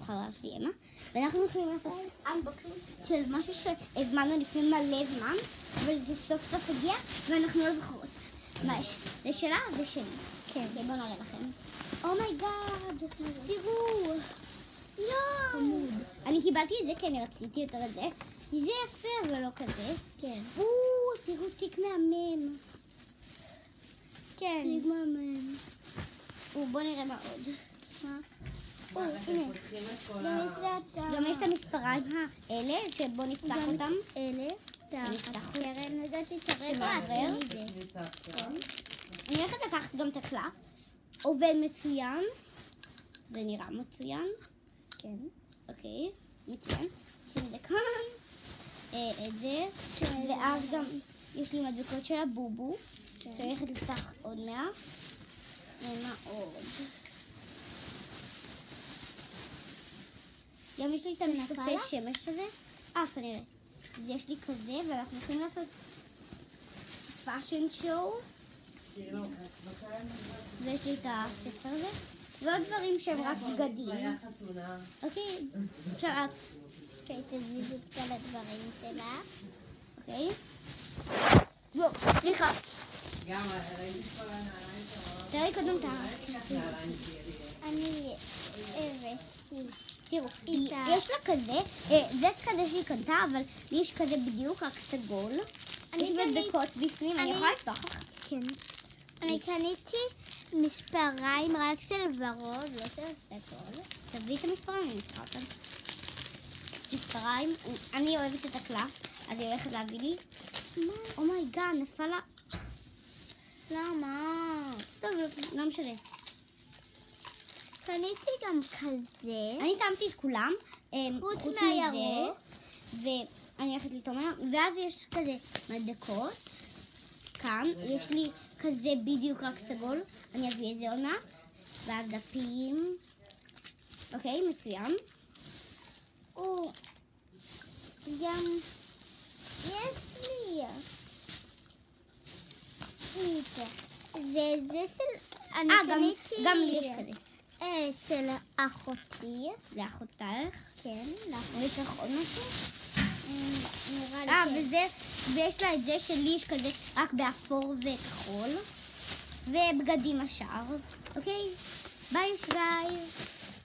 חרא סיימה, ואנחנו הולכים לעשות אנבוקסינג של משהו שהזמנו לפני מלא זמן, אבל זה סוף סוף הגיע, ואנחנו לא זוכרות מה יש. זה שלה, זה שלי. כן. בואו נראה לכם. אומייגאד, תראו. יואו. אני קיבלתי את זה כי אני רציתי יותר את זה, כי זה יפה אבל לא כזה. כן. תראו תיק מהמם. כן. תיק מהמם. בואו נראה מה עוד. מה? הנה, גם יש את המספריים האלה, שבואו נפתח אותם. אלה, נפתח קרן, לדעתי שמעבר. אני הולכת לקחת גם את הקלף. עובד מצוין. זה נראה מצוין. כן. אוקיי, מצוין. שים את זה כאן. את זה. ואז גם יש לי מדבקות של הבובו. שאני הולכת לפתח עוד מעט. ומה עוד? גם יש לי את המשקפי שמש הזה. כנראה. אז יש לי כזה, ואנחנו יכולים לעשות פאשן שואו. ויש לי את הספר הזה. ועוד דברים שהם רק בגדים. אוקיי, עכשיו את. אוקיי, תזיזו את כל הדברים שלה. אוקיי. סליחה. תראי קודם את אני הבאתי. תראו, יש לה כזה, זה כזה שהיא קנתה, אבל יש כזה בדיוק רק סגול. יש מדבקות בפנים, אני יכולה לפתוח לך? כן. אני קניתי מספריים רק של ורוד, לא של סגול. תביאי את המספריים, אני אפתח אותם. מספריים, אני אוהבת את הקלף, אז היא הולכת להביא לי. אומייגאד, נפל לה. למה? טוב, לא משנה. קניתי גם כזה. אני טעמתי את כולם. חוץ מהירוק. ואני הולכת לטעום היום. ואז יש כזה מדבקות. כאן. יש לי כזה בדיוק רק סגול. אני אביא את זה עוד מעט. והדפים. אוקיי, מצוין. גם יש לי. זה של... גם לי יש כזה. של אחותי. לאחותך? כן, לאחותי. יש לך עוד משהו? נראה לי כן. ויש לה את זה שלי יש כזה רק באפור וכחול. ובגדים השאר. אוקיי? ביי ביי.